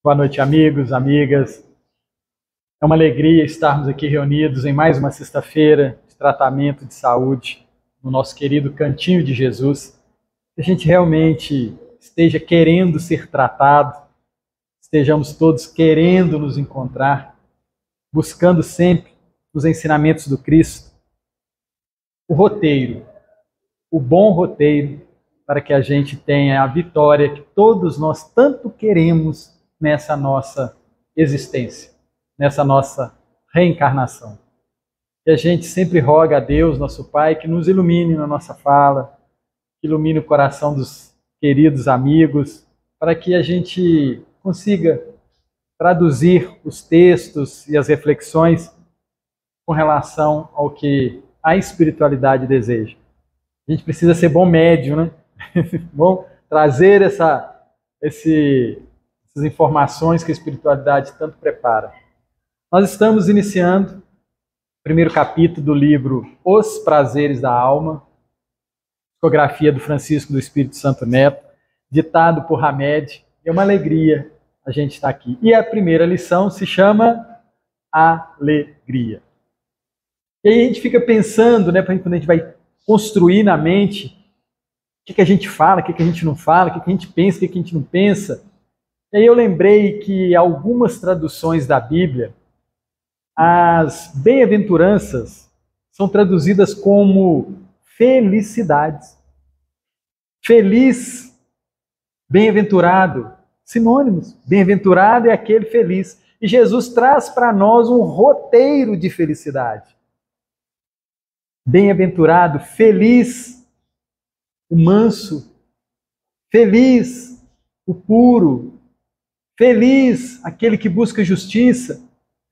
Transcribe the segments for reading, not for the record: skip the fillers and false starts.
Boa noite, amigos, amigas. É uma alegria estarmos aqui reunidos em mais uma sexta-feira de tratamento de saúde no nosso querido Cantinho de Jesus. Que a gente realmente esteja querendo ser tratado, estejamos todos querendo nos encontrar, buscando sempre os ensinamentos do Cristo, o roteiro, o bom roteiro, para que a gente tenha a vitória que todos nós tanto queremos nessa nossa existência, nessa nossa reencarnação. E a gente sempre roga a Deus, nosso Pai, que nos ilumine na nossa fala, que ilumine o coração dos queridos amigos, para que a gente consiga traduzir os textos e as reflexões com relação ao que a espiritualidade deseja. A gente precisa ser bom médium, né? Bom, trazer essas informações que a espiritualidade tanto prepara. Nós estamos iniciando o primeiro capítulo do livro Os Prazeres da Alma, psicografia do Francisco do Espírito Santo Neto, ditado por Hamed. É uma alegria a gente estar aqui. E a primeira lição se chama Alegria. E aí a gente fica pensando, né, quando a gente vai construir na mente o que a gente fala, o que a gente não fala, o que a gente pensa, o que a gente não pensa. E aí eu lembrei que algumas traduções da Bíblia, as bem-aventuranças são traduzidas como felicidades. Feliz, bem-aventurado, sinônimos. Bem-aventurado é aquele feliz. E Jesus traz para nós um roteiro de felicidade. Bem-aventurado, feliz, o manso, feliz, o puro, feliz aquele que busca justiça,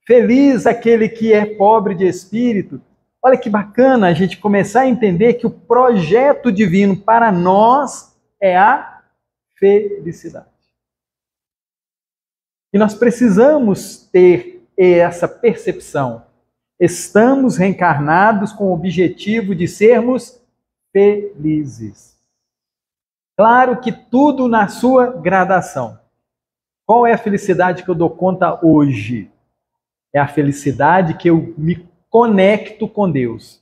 feliz aquele que é pobre de espírito. Olha que bacana a gente começar a entender que o projeto divino para nós é a felicidade. E nós precisamos ter essa percepção. Estamos reencarnados com o objetivo de sermos felizes. Claro que tudo na sua gradação. Qual é a felicidade que eu dou conta hoje? É a felicidade que eu me conecto com Deus.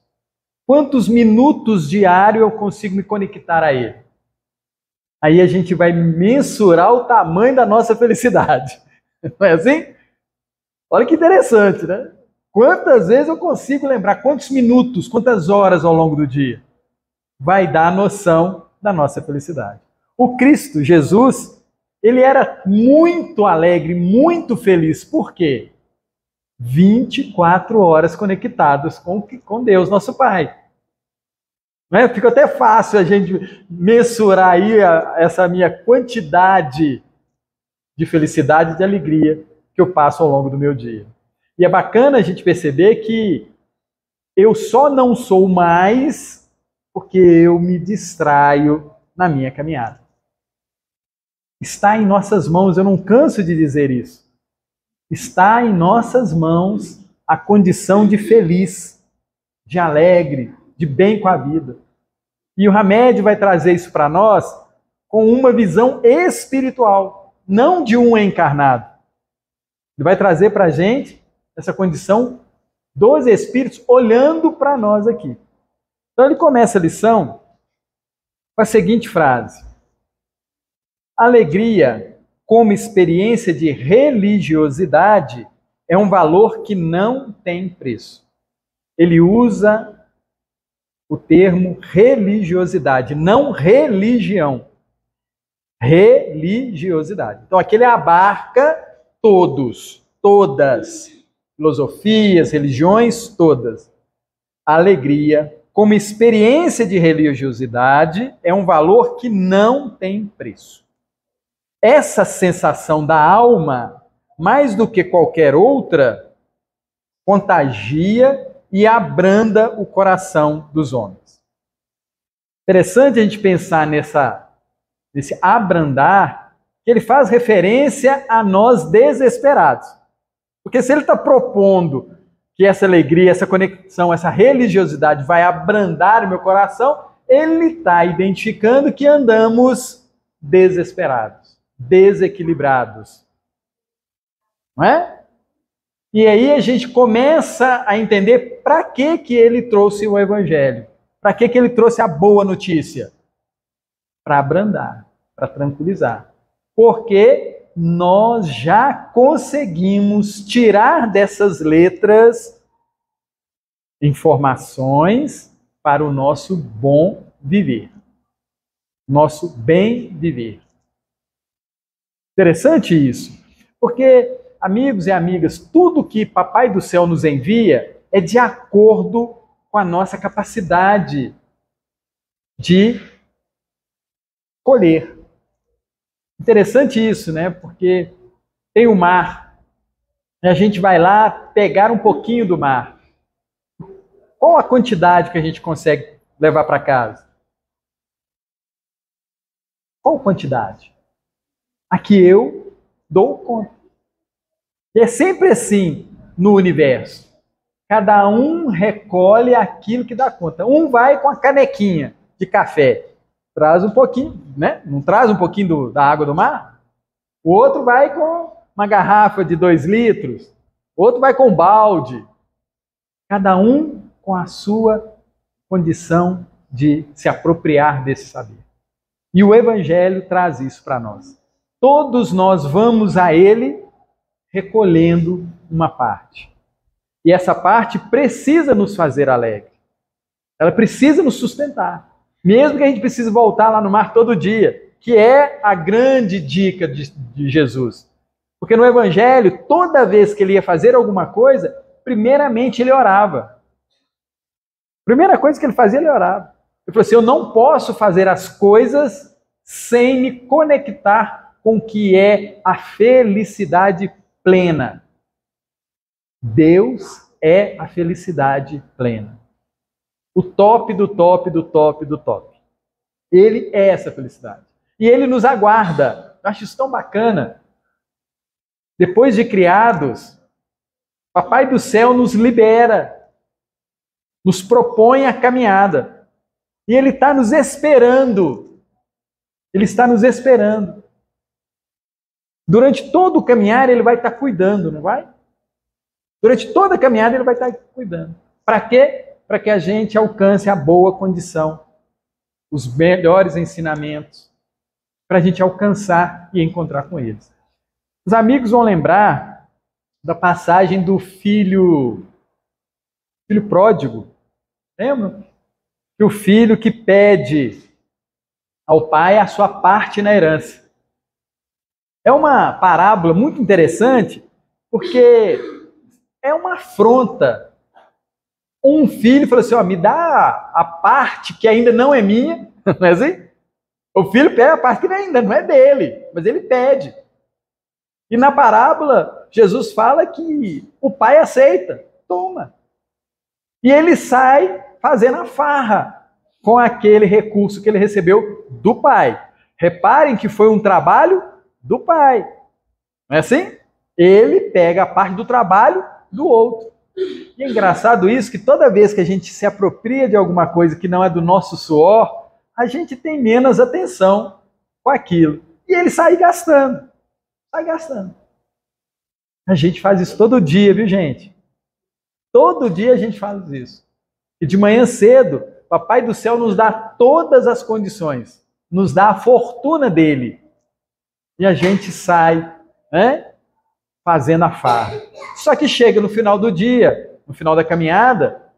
Quantos minutos diários eu consigo me conectar a Ele? Aí a gente vai mensurar o tamanho da nossa felicidade. Não é assim? Olha que interessante, né? Quantas vezes eu consigo lembrar, quantos minutos, quantas horas ao longo do dia? Vai dar a noção da nossa felicidade. O Cristo, Jesus, ele era muito alegre, muito feliz. Por quê? 24 horas conectados com Deus, nosso Pai. Né? Fica até fácil a gente mensurar aí essa minha quantidade de felicidade e de alegria que eu passo ao longo do meu dia. E é bacana a gente perceber que eu só não sou mais porque eu me distraio na minha caminhada. Está em nossas mãos, eu não canso de dizer isso. Está em nossas mãos a condição de feliz, de alegre, de bem com a vida. E o Hamed vai trazer isso para nós com uma visão espiritual, não de um encarnado. Ele vai trazer para a gente essa condição dos espíritos olhando para nós aqui. Então ele começa a lição com a seguinte frase: alegria, como experiência de religiosidade, é um valor que não tem preço. Ele usa o termo religiosidade, não religião. Religiosidade. Então aqui ele abarca todos, todas, filosofias, religiões, todas. A alegria, como experiência de religiosidade, é um valor que não tem preço. Essa sensação da alma, mais do que qualquer outra, contagia e abranda o coração dos homens. Interessante a gente pensar nesse abrandar, que ele faz referência a nós desesperados. Porque se ele está propondo que essa alegria, essa conexão, essa religiosidade vai abrandar o meu coração, ele está identificando que andamos desesperados, desequilibrados, não é? E aí a gente começa a entender para que ele trouxe o evangelho. Para que ele trouxe a boa notícia? Para abrandar, para tranquilizar. Porque nós já conseguimos tirar dessas letras informações para o nosso bom viver. Nosso bem viver. Interessante isso. Porque, amigos e amigas, tudo que Papai do Céu nos envia é de acordo com a nossa capacidade de colher. Interessante isso, né? Porque tem o mar, e a gente vai lá pegar um pouquinho do mar. Qual a quantidade que a gente consegue levar para casa? Qual quantidade? A que eu dou conta. E é sempre assim no universo. Cada um recolhe aquilo que dá conta. Um vai com a canequinha de café, traz um pouquinho, né? Não traz um pouquinho da água do mar? O outro vai com uma garrafa de 2 litros. O outro vai com um balde. Cada um com a sua condição de se apropriar desse saber. E o Evangelho traz isso para nós. Todos nós vamos a ele recolhendo uma parte. E essa parte precisa nos fazer alegre. Ela precisa nos sustentar. Mesmo que a gente precise voltar lá no mar todo dia, que é a grande dica de Jesus. Porque no Evangelho, toda vez que ele ia fazer alguma coisa, primeiramente ele orava. A primeira coisa que ele fazia, ele orava. Ele falou assim, eu não posso fazer as coisas sem me conectar com o que é a felicidade plena. Deus é a felicidade plena. O top do top do top do top. Ele é essa felicidade. E ele nos aguarda. Eu acho isso tão bacana. Depois de criados, Papai do Céu nos libera, nos propõe a caminhada. E ele está nos esperando. Ele está nos esperando. Durante todo o caminhar, ele vai estar cuidando, não vai? Durante toda a caminhada, ele vai estar cuidando. Para quê? Para que a gente alcance a boa condição, os melhores ensinamentos, para a gente alcançar e encontrar com eles. Os amigos vão lembrar da passagem do filho pródigo. Lembram? Que o filho que pede ao pai a sua parte na herança. É uma parábola muito interessante, porque é uma afronta. Um filho falou assim, me dá a parte que ainda não é minha, não é assim? O filho pega a parte que ainda não é dele, mas ele pede. E na parábola, Jesus fala que o pai aceita, toma. E ele sai fazendo a farra com aquele recurso que ele recebeu do pai. Reparem que foi um trabalho do pai. Não é assim? Ele pega a parte do trabalho do outro. E é engraçado isso, que toda vez que a gente se apropria de alguma coisa que não é do nosso suor, a gente tem menos atenção com aquilo. E ele sai gastando. Sai gastando. A gente faz isso todo dia, viu, gente? Todo dia a gente faz isso. E de manhã cedo, Papai do Céu nos dá todas as condições. Nos dá a fortuna dele. E a gente sai, né, fazendo a farra. Só que chega no final do dia, no final da caminhada,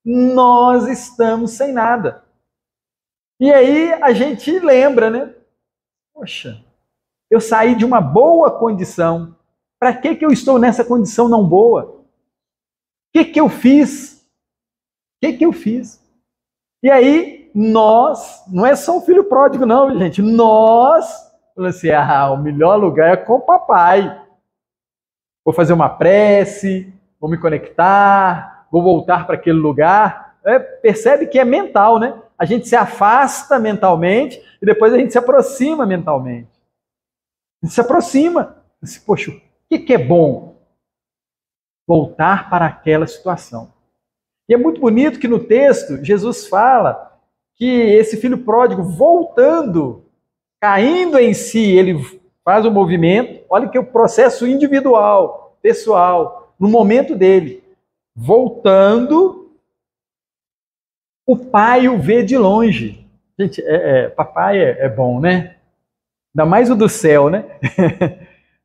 nós estamos sem nada. E aí a gente lembra, né? Poxa, eu saí de uma boa condição. Para que eu estou nessa condição não boa? O que eu fiz? O que eu fiz? E aí nós, não é só o filho pródigo não, gente, nós falou assim, o melhor lugar é com o papai. Vou fazer uma prece, vou me conectar, vou voltar para aquele lugar. Percebe que é mental, né? A gente se afasta mentalmente e depois a gente se aproxima mentalmente. A gente se aproxima. Poxa, o que é bom? Voltar para aquela situação. E é muito bonito que no texto Jesus fala que esse filho pródigo voltando, caindo em si, ele faz o movimento, olha que o processo individual. pessoal, no momento dele. Voltando, o pai o vê de longe. Gente, papai é bom, né? Ainda mais o do céu, né?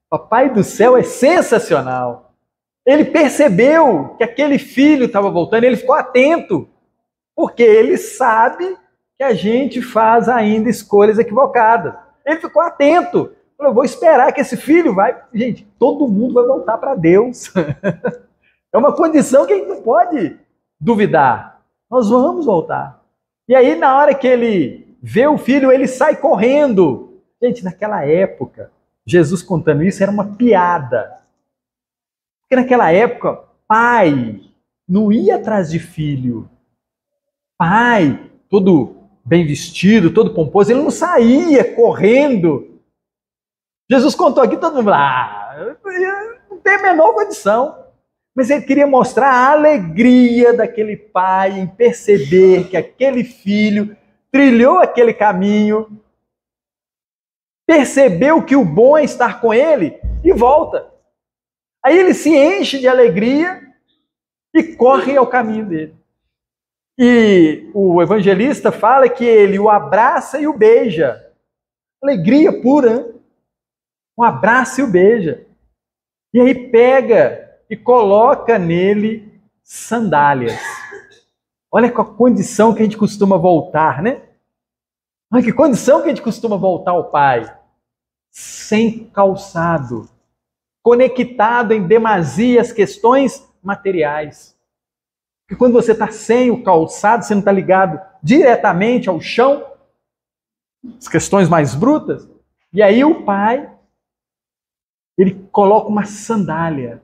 Papai do céu é sensacional. Ele percebeu que aquele filho estava voltando, ele ficou atento, porque ele sabe que a gente faz ainda escolhas equivocadas. Ele ficou atento. Falou, eu vou esperar que esse filho vai... Gente, todo mundo vai voltar para Deus. É uma condição que a gente não pode duvidar. Nós vamos voltar. E aí, na hora que ele vê o filho, ele sai correndo. Gente, naquela época, Jesus contando isso era uma piada. Porque naquela época, pai não ia atrás de filho. Pai, todo bem vestido, todo pomposo, ele não saía correndo. Jesus contou aqui, todo mundo, não tem a menor condição. Mas ele queria mostrar a alegria daquele pai em perceber que aquele filho trilhou aquele caminho, percebeu que o bom é estar com ele e volta. Aí ele se enche de alegria e corre ao caminho dele. E o evangelista fala que ele o abraça e o beija. Alegria pura, né? Um abraço e o beija. E aí pega e coloca nele sandálias. Olha com a condição que a gente costuma voltar, né? Olha que condição que a gente costuma voltar ao Pai. Sem calçado. Conectado em demasia às questões materiais. Porque quando você está sem o calçado, você não está ligado diretamente ao chão, as questões mais brutas, e aí o pai, ele coloca uma sandália.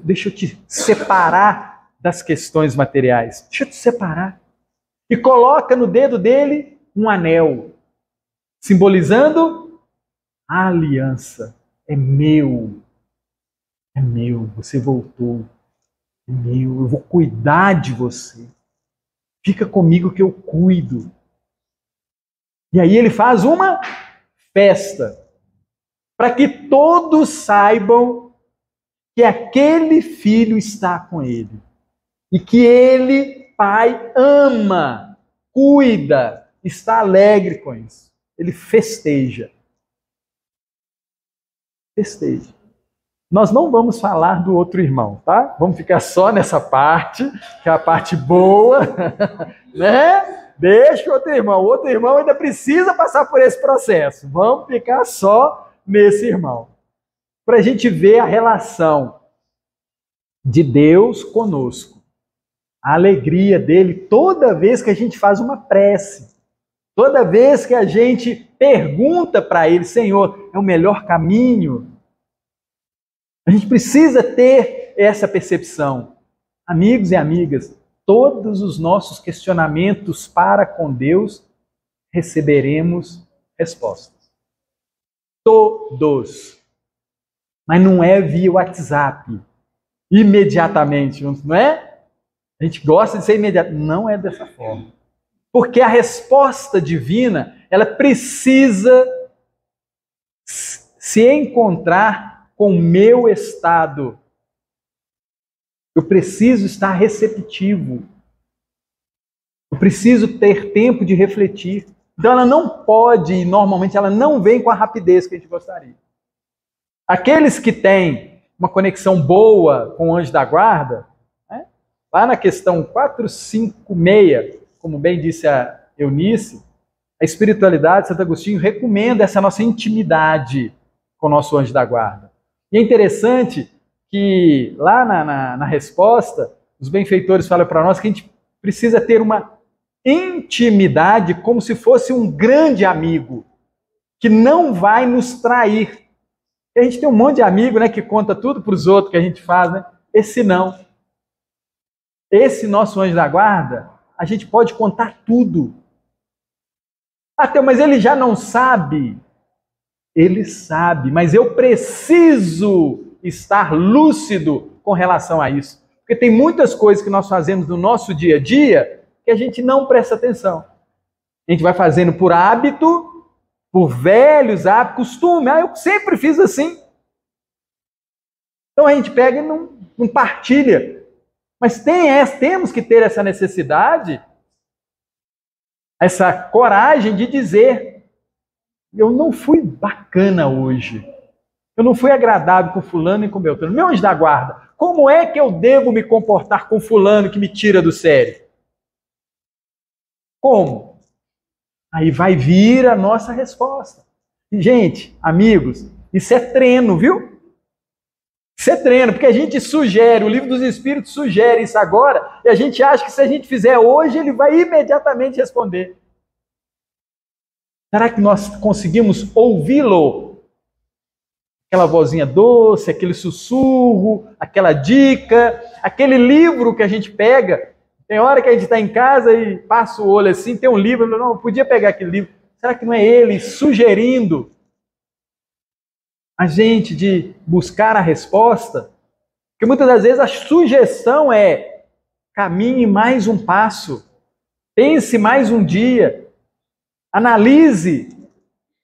Deixa eu te separar das questões materiais. Deixa eu te separar. E coloca no dedo dele um anel, simbolizando a aliança. É meu. É meu. Você voltou. É meu. Eu vou cuidar de você. Fica comigo que eu cuido. E aí ele faz uma festa. Para que todos saibam que aquele filho está com ele. E que ele, pai, ama, cuida, está alegre com isso. Ele festeja. Festeja. Nós não vamos falar do outro irmão, tá? Vamos ficar só nessa parte, que é a parte boa, né? Deixa o outro irmão. O outro irmão ainda precisa passar por esse processo. Vamos ficar só nesse irmão. Para a gente ver a relação de Deus conosco. A alegria dele toda vez que a gente faz uma prece. Toda vez que a gente pergunta para ele, Senhor, é o melhor caminho? A gente precisa ter essa percepção. Amigos e amigas, todos os nossos questionamentos para com Deus receberemos respostas. Todos. Mas não é via WhatsApp. Imediatamente, não é? A gente gosta de ser imediato. Não é dessa forma. Porque a resposta divina, ela precisa se encontrar com o meu estado. Eu preciso estar receptivo. Eu preciso ter tempo de refletir. Então ela não pode, normalmente ela não vem com a rapidez que a gente gostaria. Aqueles que têm uma conexão boa com o anjo da guarda, né? Lá na questão 456, como bem disse a Eunice, a espiritualidade de Santo Agostinho recomenda essa nossa intimidade com o nosso anjo da guarda. E é interessante que lá na resposta, os benfeitores falam para nós que a gente precisa ter uma intimidade como se fosse um grande amigo, que não vai nos trair. E a gente tem um monte de amigo, né, que conta tudo para os outros que a gente faz, né? Esse não. Esse nosso anjo da guarda, a gente pode contar tudo. Até, mas ele já não sabe. Ele sabe, mas eu preciso estar lúcido com relação a isso. Porque tem muitas coisas que nós fazemos no nosso dia a dia que a gente não presta atenção. A gente vai fazendo por hábito, por velhos hábitos, costume. Eu sempre fiz assim. Então a gente pega e não partilha. Mas temos que ter essa necessidade, essa coragem de dizer: eu não fui bacana hoje. Eu não fui agradável com fulano e com Beltrano. Meu anjo da guarda, como é que eu devo me comportar com fulano que me tira do sério? Como? Aí vai vir a nossa resposta. E, gente, amigos, isso é treino, viu? Isso é treino, porque a gente sugere, o Livro dos Espíritos sugere isso agora, e a gente acha que se a gente fizer hoje, ele vai imediatamente responder. Será que nós conseguimos ouvi-lo? Aquela vozinha doce, aquele sussurro, aquela dica, aquele livro que a gente pega. Tem hora que a gente está em casa e passa o olho assim, tem um livro, não, eu podia pegar aquele livro. Será que não é ele sugerindo a gente de buscar a resposta? Porque muitas das vezes a sugestão é: caminhe mais um passo, pense mais um dia, analise.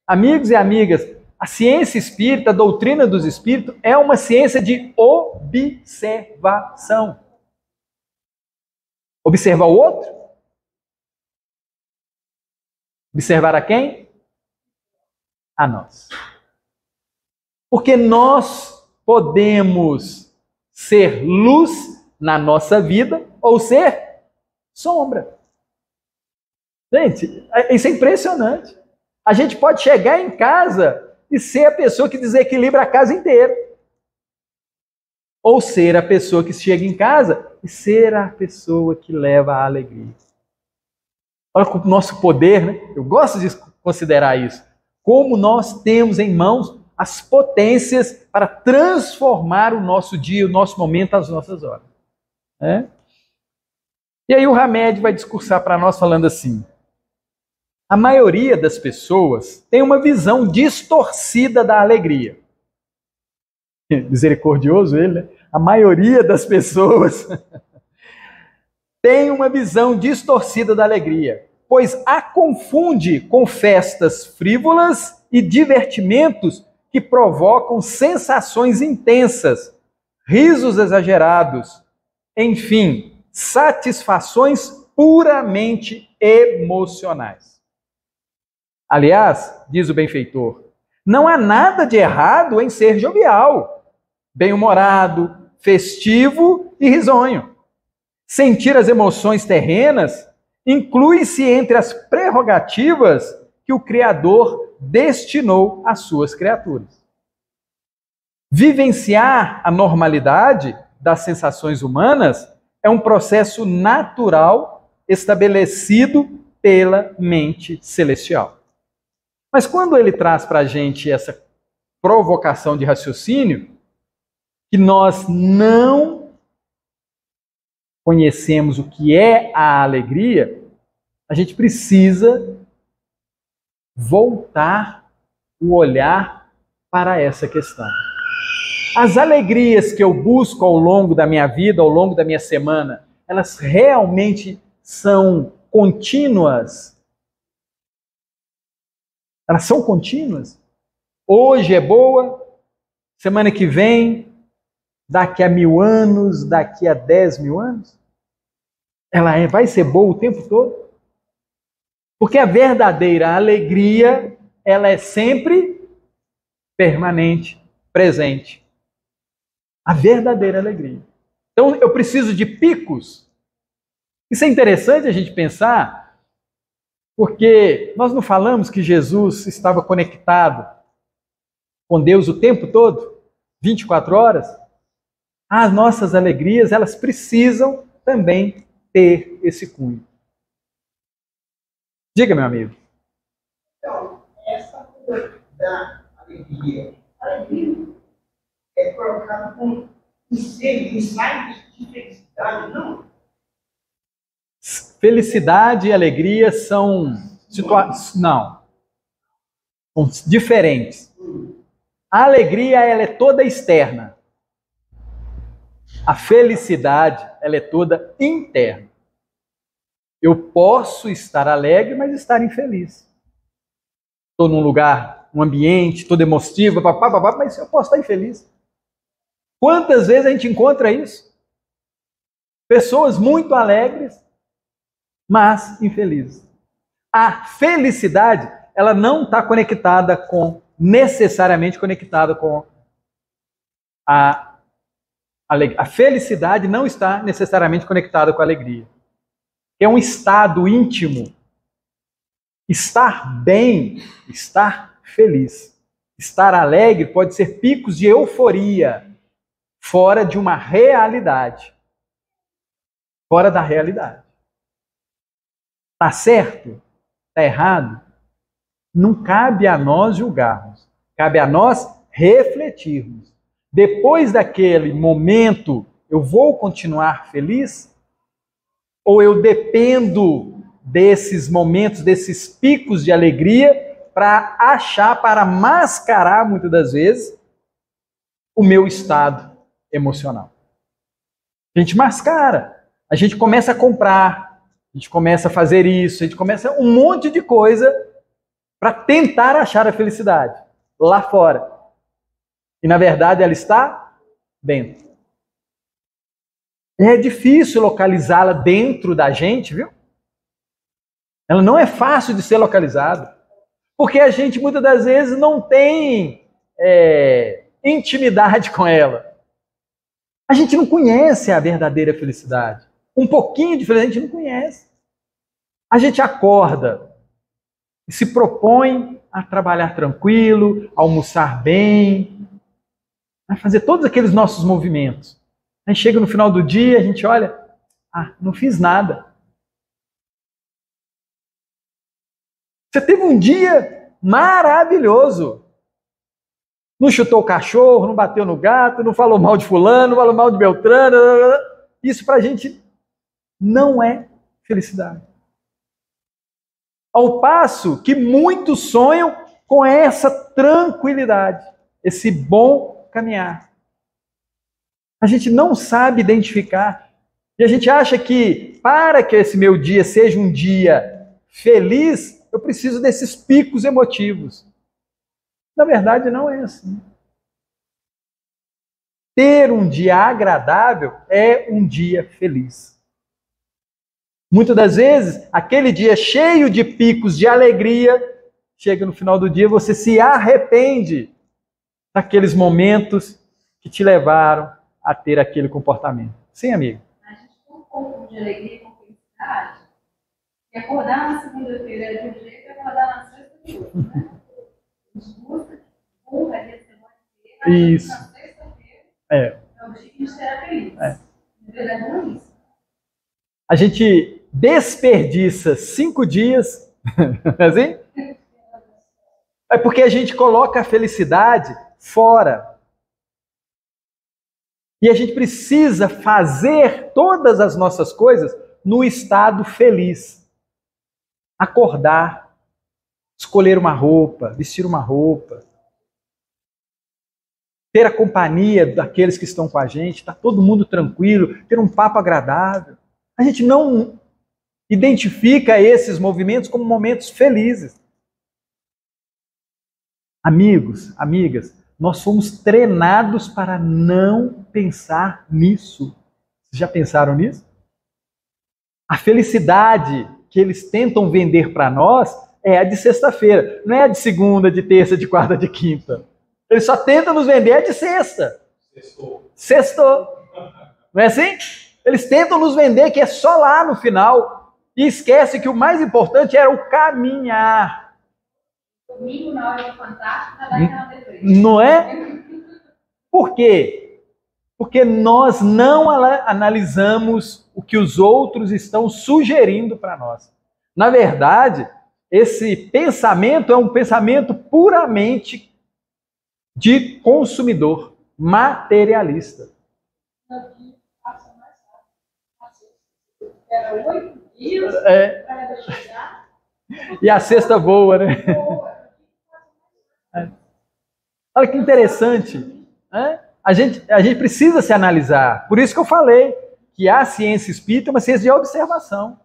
Amigos e amigas, a ciência espírita, a doutrina dos espíritos, é uma ciência de observação. Observar o outro? Observar a quem? A nós. Porque nós podemos ser luz na nossa vida ou ser sombra. Gente, isso é impressionante. A gente pode chegar em casa e ser a pessoa que desequilibra a casa inteira. Ou ser a pessoa que chega em casa e ser a pessoa que leva a alegria. Olha o nosso poder, né? Eu gosto de considerar isso. Como nós temos em mãos as potências para transformar o nosso dia, o nosso momento, as nossas horas. É? E aí o Hamed vai discursar para nós falando assim: a maioria das pessoas tem uma visão distorcida da alegria. Misericordioso ele, né? A maioria das pessoas tem uma visão distorcida da alegria, pois a confunde com festas frívolas e divertimentos que provocam sensações intensas, risos exagerados, enfim, satisfações puramente emocionais. Aliás, diz o benfeitor, não há nada de errado em ser jovial, bem-humorado, festivo e risonho. Sentir as emoções terrenas inclui-se entre as prerrogativas que o Criador destinou às suas criaturas. Vivenciar a normalidade das sensações humanas é um processo natural estabelecido pela mente celestial. Mas quando ele traz para a gente essa provocação de raciocínio, que nós não conhecemos o que é a alegria, a gente precisa voltar o olhar para essa questão. As alegrias que eu busco ao longo da minha vida, ao longo da minha semana, elas realmente são contínuas? Elas são contínuas? Hoje é boa, semana que vem, daqui a 1000 anos, daqui a 10.000 anos? Ela vai ser boa o tempo todo? Porque a verdadeira alegria, ela é sempre permanente, presente. A verdadeira alegria. Então, eu preciso de picos. Isso é interessante a gente pensar, porque nós não falamos que Jesus estava conectado com Deus o tempo todo, 24 horas? As nossas alegrias, elas precisam também ter esse cunho. Diga, meu amigo. Então, essa coisa da alegria é colocada com insights de felicidade, não? Felicidade e alegria são não, são diferentes. A alegria, ela é toda externa. A felicidade, ela é toda interna. Eu posso estar alegre, mas estar infeliz. Estou num lugar, um ambiente, todo emotivo, mas eu posso estar infeliz. Quantas vezes a gente encontra isso? Pessoas muito alegres, mas infelizes. A felicidade, ela não está necessariamente conectada com a alegria. A felicidade não está necessariamente conectada com a alegria. É um estado íntimo. Estar bem, estar feliz. Estar alegre pode ser picos de euforia, fora de uma realidade. Fora da realidade. Está certo? Está errado? Não cabe a nós julgarmos. Cabe a nós refletirmos. Depois daquele momento, eu vou continuar feliz? Ou eu dependo desses momentos, desses picos de alegria, para mascarar, muitas das vezes, o meu estado emocional? A gente mascara. A gente começa a comprar, a gente começa a fazer isso, a gente começa um monte de coisa para tentar achar a felicidade lá fora. E, na verdade, ela está dentro. É difícil localizá-la dentro da gente, viu? Ela não é fácil de ser localizada. Porque a gente, muitas das vezes, não tem intimidade com ela. A gente não conhece a verdadeira felicidade. Um pouquinho de felicidade a gente não conhece. A gente acorda e se propõe a trabalhar tranquilo, a almoçar bem, a fazer todos aqueles nossos movimentos. Aí chega no final do dia, a gente olha, não fiz nada. Você teve um dia maravilhoso. Não chutou o cachorro, não bateu no gato, não falou mal de fulano, não falou mal de Beltrano. Isso pra gente não é felicidade. Ao passo que muitos sonham com essa tranquilidade, esse bom caminhar. A gente não sabe identificar. E a gente acha que, para que esse meu dia seja um dia feliz, eu preciso desses picos emotivos. Na verdade, não é assim. Ter um dia agradável é um dia feliz. Muitas das vezes, aquele dia cheio de picos de alegria, chega no final do dia, você se arrepende daqueles momentos que te levaram a ter aquele comportamento. Sim, amigo? A gente tem um pouco de alegria com felicidade. E acordar na segunda-feira é de um jeito e acordar na sexta de outro, né? A gente busca burra ali a semana inteira. Isso. Na sexta-feira é o dia que a gente será feliz. Na verdade, não é isso. A gente desperdiça 5 dias, assim? É porque a gente coloca a felicidade fora. E a gente precisa fazer todas as nossas coisas no estado feliz. Acordar, escolher uma roupa, vestir uma roupa, ter a companhia daqueles que estão com a gente, estar todo mundo tranquilo, ter um papo agradável. A gente não identifica esses movimentos como momentos felizes. Amigos, amigas, nós fomos treinados para não pensar nisso. Vocês já pensaram nisso? A felicidade que eles tentam vender para nós é a de sexta-feira, não é a de segunda, de terça, de quarta, de quinta. Eles só tentam nos vender a de sexta. Sextou. Não é assim? Eles tentam nos vender que é só lá no final e esquece que o mais importante era o caminhar. Domingo, na hora do Fantástico, tá lá aquela depressa. Não é? Por quê? Porque nós não analisamos o que os outros estão sugerindo para nós. Na verdade, esse pensamento é um pensamento puramente de consumidor, materialista. Era 8 dias para chegar. E a sexta voa, né? Olha que interessante, né? A gente precisa se analisar. Por isso que eu falei que a ciência espírita é uma ciência de observação.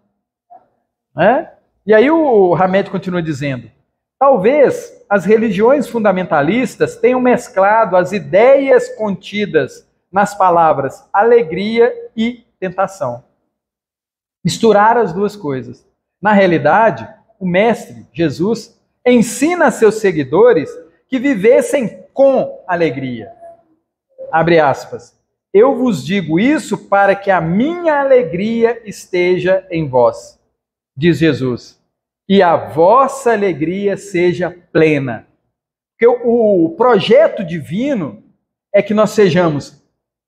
Né? E aí o Hamed continua dizendo, talvez as religiões fundamentalistas tenham mesclado as ideias contidas nas palavras alegria e tentação. Misturar as duas coisas. Na realidade, o Mestre, Jesus, ensina a seus seguidores que vivessem com alegria. Abre aspas. Eu vos digo isso para que a minha alegria esteja em vós, diz Jesus, e a vossa alegria seja plena. Porque o projeto divino é que nós sejamos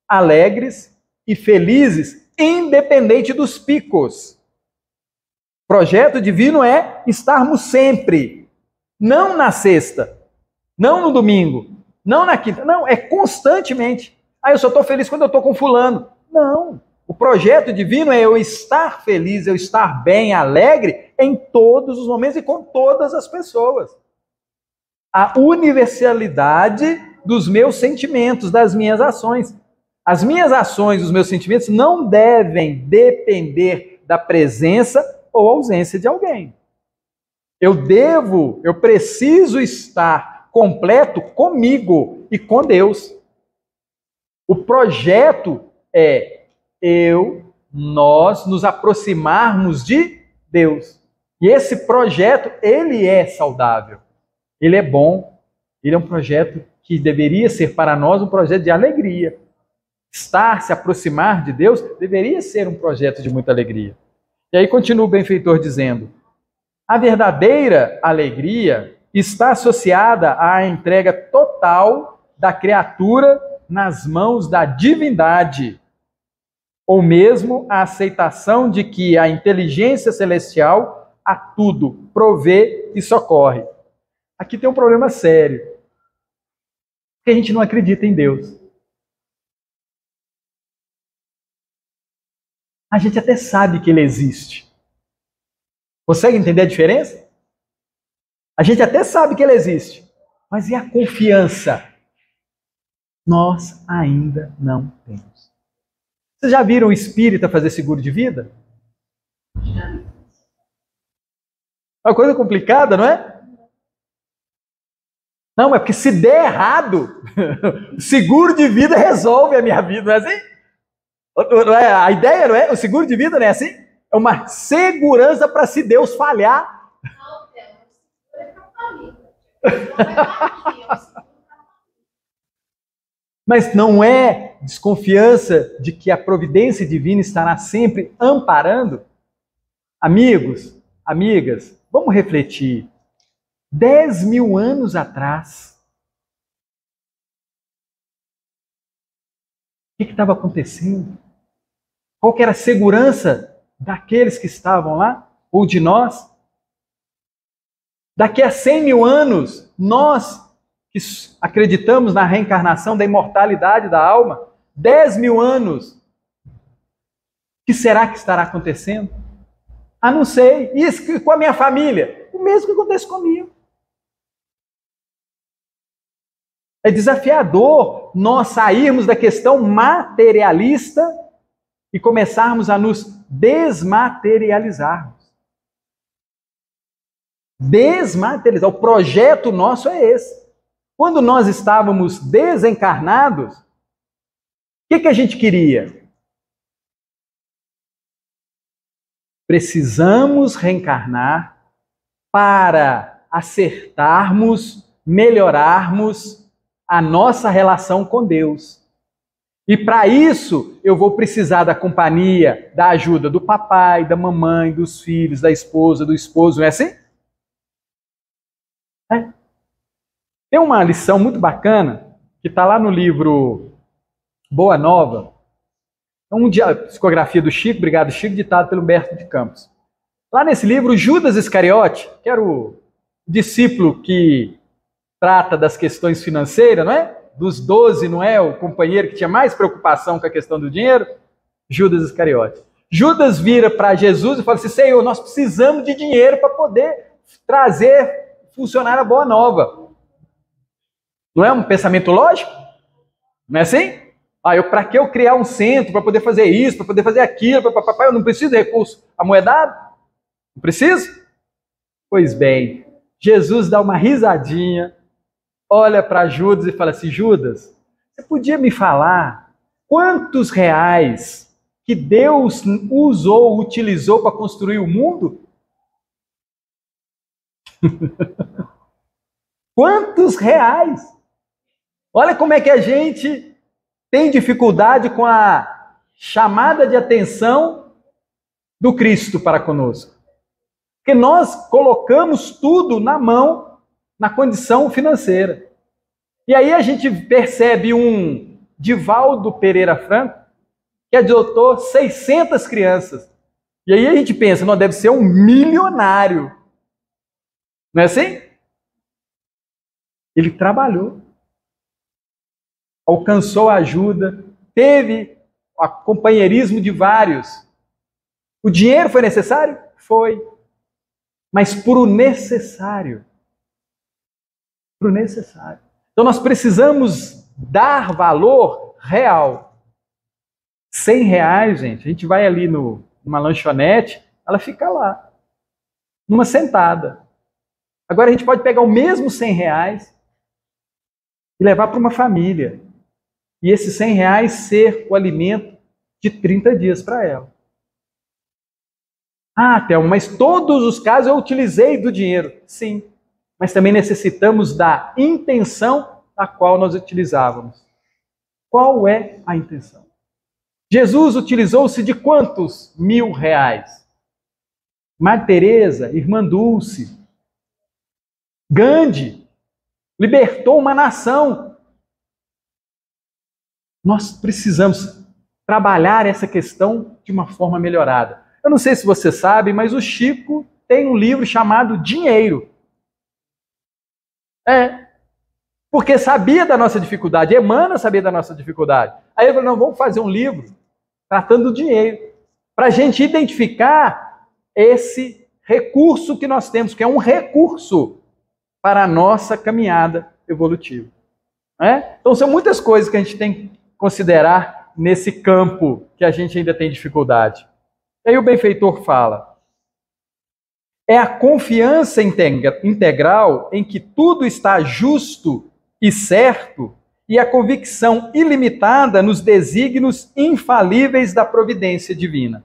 alegres e felizes, independente dos picos. O projeto divino é estarmos sempre, não na sexta, não no domingo, não na quinta, não, é constantemente. Eu só estou feliz quando eu estou com fulano. Não, o projeto divino é eu estar feliz, eu estar bem, alegre em todos os momentos e com todas as pessoas. A universalidade dos meus sentimentos, das minhas ações. As minhas ações, os meus sentimentos não devem depender da presença ou ausência de alguém. Eu preciso estar completo comigo e com Deus. O projeto é nós nos aproximarmos de Deus. E esse projeto, ele é saudável. Ele é bom. Ele é um projeto que deveria ser para nós um projeto de alegria. Se aproximar de Deus, deveria ser um projeto de muita alegria. E aí continua o benfeitor dizendo: a verdadeira alegria está associada à entrega total da criatura nas mãos da divindade, ou mesmo a aceitação de que a inteligência celestial a tudo provê e socorre. Aqui tem um problema sério, porque a gente não acredita em Deus. A gente até sabe que Ele existe. Consegue entender a diferença? A gente até sabe que Ele existe, mas e a confiança? Nós ainda não temos. Vocês já viram o espírita fazer seguro de vida? É uma coisa complicada, não é? Não, é porque se der errado, seguro de vida resolve a minha vida, não é assim? Não é? A ideia, não é? O seguro de vida não é assim? É uma segurança para se Deus falhar. Mas não é desconfiança de que a providência divina estará sempre amparando? Amigos, amigas, vamos refletir. 10.000 anos atrás, o que estava acontecendo? Qual que era a segurança daqueles que estavam lá? Ou de nós? Daqui a 100.000 anos, nós que acreditamos na reencarnação, da imortalidade da alma, 10.000 anos, o que será que estará acontecendo? Não sei. Isso com a minha família? O mesmo que acontece comigo. É desafiador nós sairmos da questão materialista e começarmos a nos desmaterializarmos. Desmaterializar. O projeto nosso é esse. Quando nós estávamos desencarnados, o que a gente queria? Precisamos reencarnar para acertarmos, melhorarmos a nossa relação com Deus. E para isso, eu vou precisar da companhia, da ajuda do papai, da mamãe, dos filhos, da esposa, do esposo, não é assim? É. Tem uma lição muito bacana, que está lá no livro Boa Nova, psicografia do Chico, obrigado Chico, ditado pelo Humberto de Campos. Lá nesse livro, Judas Iscariote, que era o discípulo que trata das questões financeiras, não é? Dos 12, não é? O companheiro que tinha mais preocupação com a questão do dinheiro, Judas Iscariote. Judas vira para Jesus e fala assim: Senhor, nós precisamos de dinheiro para poder funcionar a Boa Nova. Não é um pensamento lógico? Não é assim? Para que eu criar um centro para poder fazer isso, para poder fazer aquilo, eu não preciso de recurso amoedado? Não preciso? Pois bem, Jesus dá uma risadinha, olha para Judas e fala assim: Judas, você podia me falar quantos reais que Deus utilizou para construir o mundo? Quantos reais? Olha como é que a gente tem dificuldade com a chamada de atenção do Cristo para conosco. Porque nós colocamos tudo na mão, na condição financeira. E aí a gente percebe um Divaldo Pereira Franco, que adotou 600 crianças. E aí a gente pensa, não, deve ser um milionário. Não é assim? Ele trabalhou, alcançou ajuda, teve o companheirismo de vários. O dinheiro foi necessário? Foi. Mas por o necessário. Por o necessário. Então nós precisamos dar valor real. 100 reais, gente, a gente vai ali numa lanchonete, ela fica lá, numa sentada. Agora a gente pode pegar o mesmo 100 reais e levar para uma família. E esses 100 reais ser o alimento de 30 dias para ela. Ah, Thelma, mas todos os casos eu utilizei do dinheiro. Sim, mas também necessitamos da intenção a qual nós utilizávamos. Qual é a intenção? Jesus utilizou-se de quantos 1.000 reais? Madre Teresa, Irmã Dulce, Gandhi, libertou uma nação. Nós precisamos trabalhar essa questão de uma forma melhorada. Eu não sei se você sabe, mas o Chico tem um livro chamado Dinheiro. Porque sabia da nossa dificuldade, Emmanuel sabia da nossa dificuldade. Aí ele falou, não, vamos fazer um livro tratando do dinheiro, para a gente identificar esse recurso que nós temos, que é um recurso para a nossa caminhada evolutiva. Então são muitas coisas que a gente tem que considerar nesse campo que a gente ainda tem dificuldade. Aí o benfeitor fala, é a confiança integral em que tudo está justo e certo e a convicção ilimitada nos desígnios infalíveis da providência divina.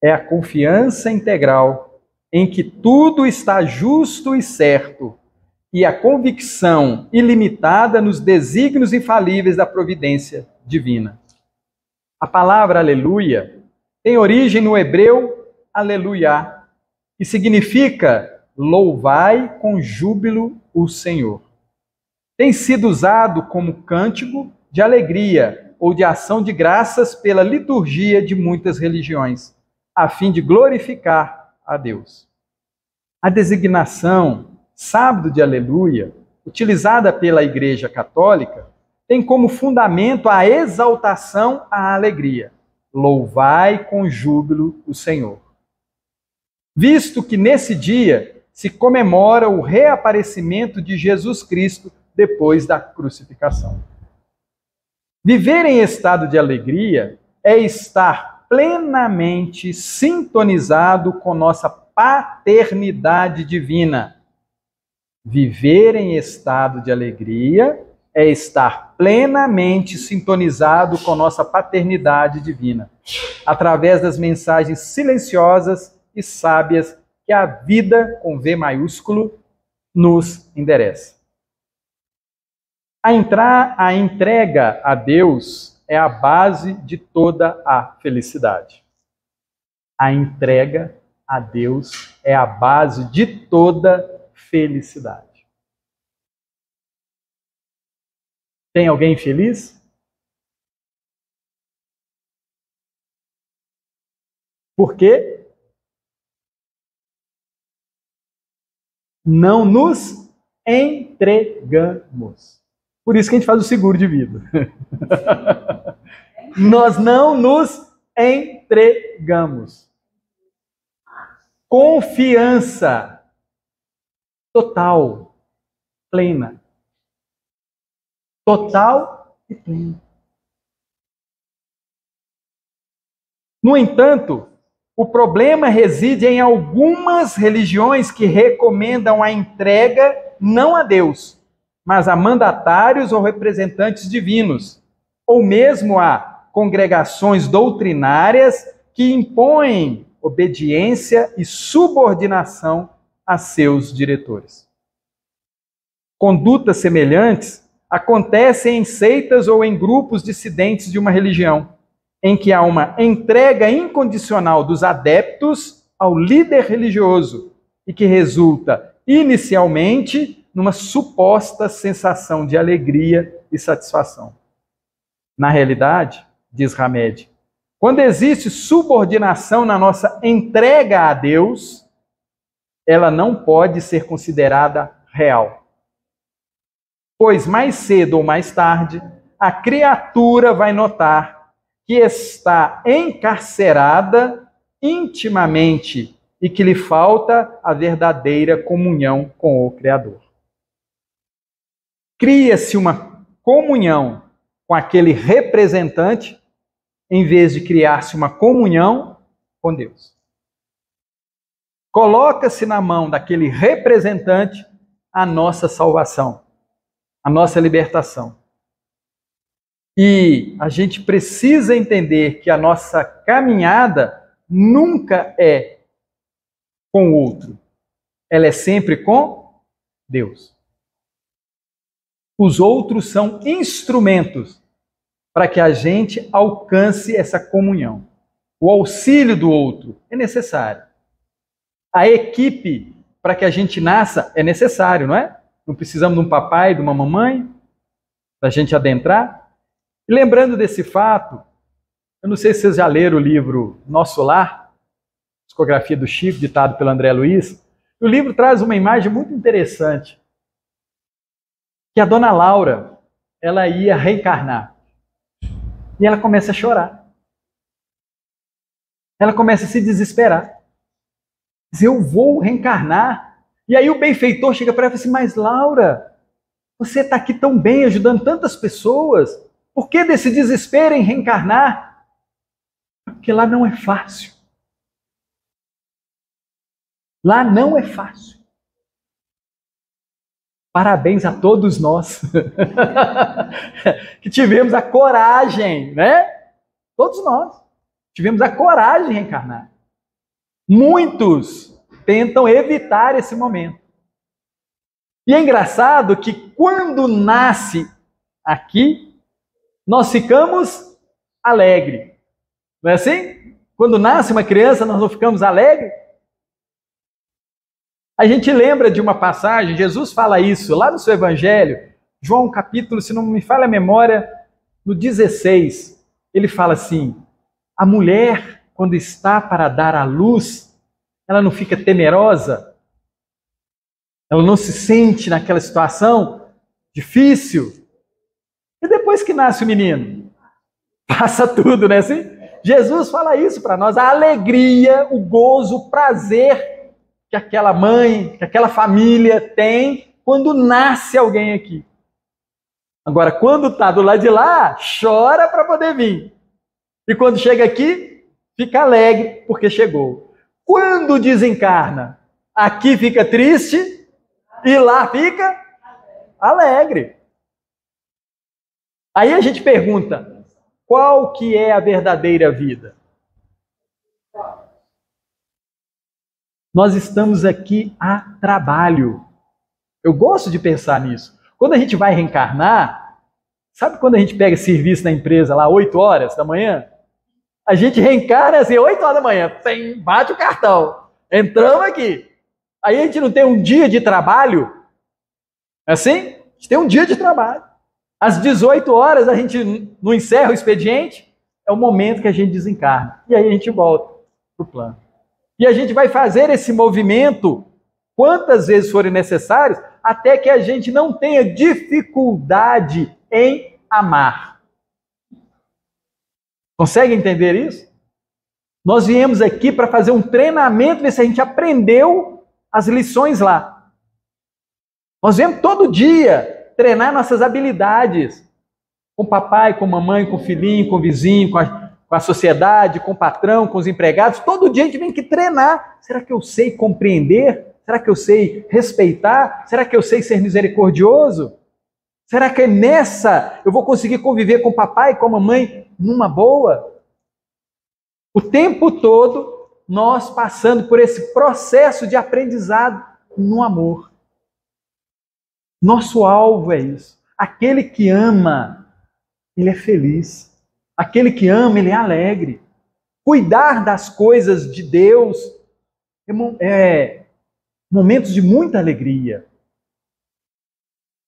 É a confiança integral em que tudo está justo e certo e a convicção ilimitada nos desígnios infalíveis da providência divina. A palavra aleluia tem origem no hebreu aleluia, que significa louvai com júbilo o Senhor. Tem sido usado como cântico de alegria ou de ação de graças pela liturgia de muitas religiões, a fim de glorificar a Deus. A designação sábado de aleluia, utilizada pela Igreja Católica, tem como fundamento a exaltação à alegria. Louvai com júbilo o Senhor. Visto que nesse dia se comemora o reaparecimento de Jesus Cristo depois da crucificação. Viver em estado de alegria é estar plenamente sintonizado com nossa paternidade divina. Viver em estado de alegria é estar plenamente sintonizado com nossa paternidade divina, através das mensagens silenciosas e sábias que a vida, com V maiúsculo, nos endereça. A entrega a Deus é a base de toda a felicidade. A entrega a Deus é a base de toda felicidade. Tem alguém feliz? Por quê? Não nos entregamos. Por isso que a gente faz o seguro de vida. Nós não nos entregamos. Confiança total, plena. Total e plena. No entanto, o problema reside em algumas religiões que recomendam a entrega não a Deus, mas a mandatários ou representantes divinos, ou mesmo a congregações doutrinárias que impõem obediência e subordinação a seus diretores. Condutas semelhantes acontecem em seitas ou em grupos dissidentes de uma religião, em que há uma entrega incondicional dos adeptos ao líder religioso e que resulta, inicialmente, numa suposta sensação de alegria e satisfação. Na realidade, diz Hamed, quando existe subordinação na nossa entrega a Deus, ela não pode ser considerada real. Pois mais cedo ou mais tarde, a criatura vai notar que está encarcerada intimamente e que lhe falta a verdadeira comunhão com o Criador. Cria-se uma comunhão com aquele representante, em vez de criar-se uma comunhão com Deus. Coloca-se na mão daquele representante a nossa salvação, a nossa libertação. E a gente precisa entender que a nossa caminhada nunca é com o outro. Ela é sempre com Deus. Os outros são instrumentos para que a gente alcance essa comunhão. O auxílio do outro é necessário. A equipe para que a gente nasça é necessário, não é? Não precisamos de um papai, de uma mamãe, para a gente adentrar. E lembrando desse fato, eu não sei se vocês já leram o livro Nosso Lar, psicografia do Chico, ditado pelo André Luiz. O livro traz uma imagem muito interessante, que a dona Laura, ela ia reencarnar. E ela começa a chorar. Ela começa a se desesperar. Diz, eu vou reencarnar. E aí o benfeitor chega para ela e fala assim, mas Laura, você está aqui tão bem, ajudando tantas pessoas. Por que desse desespero em reencarnar? Porque lá não é fácil. Lá não é fácil. Parabéns a todos nós que tivemos a coragem, né? Todos nós tivemos a coragem de reencarnar. Muitos tentam evitar esse momento. E é engraçado que quando nasce aqui, nós ficamos alegres. Não é assim? Quando nasce uma criança, nós não ficamos alegres? A gente lembra de uma passagem, Jesus fala isso lá no seu Evangelho, João capítulo, se não me falha a memória, no 16, ele fala assim, a mulher, quando está para dar à luz, ela não fica temerosa? Ela não se sente naquela situação difícil? E depois que nasce o menino? Passa tudo, né? Assim? Jesus fala isso para nós, a alegria, o gozo, o prazer que aquela mãe, que aquela família tem quando nasce alguém aqui. Agora, quando está do lado de lá, chora para poder vir. E quando chega aqui, fica alegre porque chegou. Quando desencarna, aqui fica triste e lá fica alegre. Aí a gente pergunta, qual que é a verdadeira vida? Nós estamos aqui a trabalho. Eu gosto de pensar nisso. Quando a gente vai reencarnar, sabe quando a gente pega serviço na empresa lá, 8 horas da manhã? A gente reencarna assim, 8 horas da manhã, bate o cartão, entramos aqui. Aí a gente não tem um dia de trabalho? É assim? A gente tem um dia de trabalho. Às 18 horas a gente não encerra o expediente, é o momento que a gente desencarna. E aí a gente volta para o plano. E a gente vai fazer esse movimento quantas vezes forem necessários, até que a gente não tenha dificuldade em amar. Consegue entender isso? Nós viemos aqui para fazer um treinamento, ver se a gente aprendeu as lições lá. Nós viemos todo dia treinar nossas habilidades. Com papai, com mamãe, com filhinho, com vizinho, com a sociedade, com o patrão, com os empregados. Todo dia a gente vem aqui treinar. Será que eu sei compreender? Será que eu sei respeitar? Será que eu sei ser misericordioso? Será que nessa eu vou conseguir conviver com o papai e com a mamãe numa boa? O tempo todo nós passando por esse processo de aprendizado no amor. Nosso alvo é isso. Aquele que ama, ele é feliz. Aquele que ama, ele é alegre. Cuidar das coisas de Deus é momentos de muita alegria.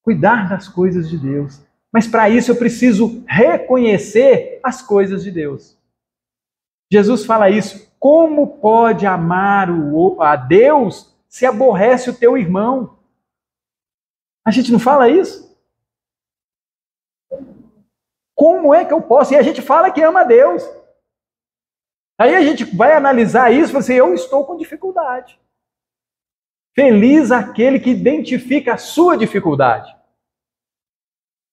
Cuidar das coisas de Deus. Mas para isso eu preciso reconhecer as coisas de Deus. Jesus fala isso. Como pode amar a Deus se aborrece o teu irmão? A gente não fala isso? Como é que eu posso? E a gente fala que ama a Deus. Aí a gente vai analisar isso e fala assim, eu estou com dificuldade. Feliz aquele que identifica a sua dificuldade.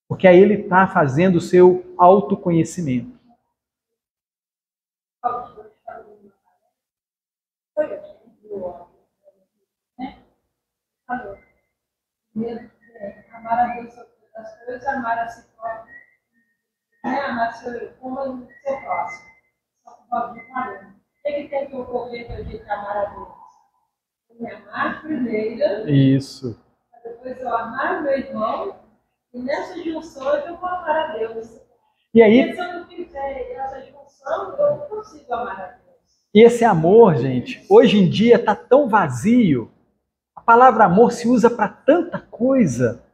Porque aí ele está fazendo o seu autoconhecimento. Amar a Deus sobre todas as coisas, amar a si próprio, amar como seu próximo. Só que o Paulo falou. O que tem que ocorrer para a gente amar a Deus? Me amar primeiro. Isso. Depois eu amar o meu irmão. E nessa junção eu vou amar a Deus. E aí, se eu não fizer essa junção, eu não consigo amar a Deus. E esse amor, gente, hoje em dia está tão vazio. A palavra amor se usa para tanta coisa.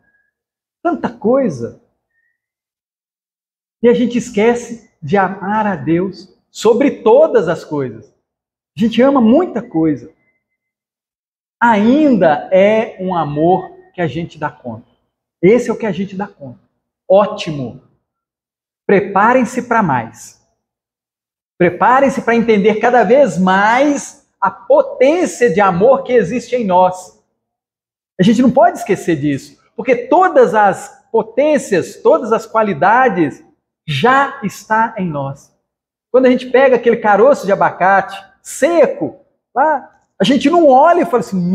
Tanta coisa. E a gente esquece de amar a Deus sobre todas as coisas. A gente ama muita coisa. Ainda é um amor que a gente dá conta. Esse é o que a gente dá conta. Ótimo. Preparem-se para mais. Preparem-se para entender cada vez mais a potência de amor que existe em nós. A gente não pode esquecer disso, porque todas as potências, todas as qualidades já está em nós. Quando a gente pega aquele caroço de abacate seco, lá, a gente não olha e fala assim,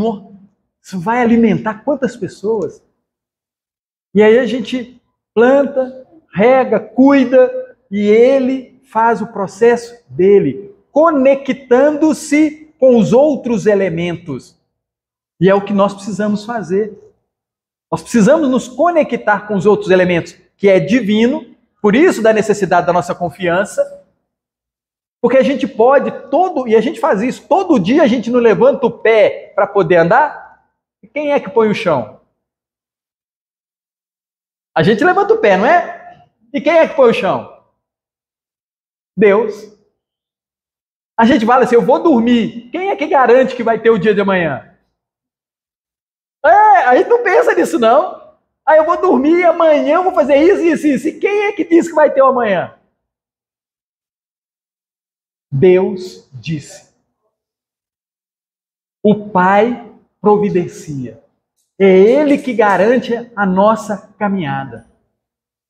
isso vai alimentar quantas pessoas? E aí a gente planta, rega, cuida, e ele faz o processo dele, conectando-se com os outros elementos. E é o que nós precisamos fazer. Nós precisamos nos conectar com os outros elementos, que é divino, por isso da necessidade da nossa confiança, porque a gente pode, e a gente faz isso, todo dia a gente não levanta o pé para poder andar, e quem é que põe o chão? A gente levanta o pé, não é? E quem é que põe o chão? Deus. A gente fala assim, eu vou dormir. Quem é que garante que vai ter o dia de amanhã? A gente não pensa nisso, não. Aí eu vou dormir e amanhã eu vou fazer isso, isso, isso. E quem é que diz que vai ter o amanhã? Deus disse. O Pai providencia. É Ele que garante a nossa caminhada.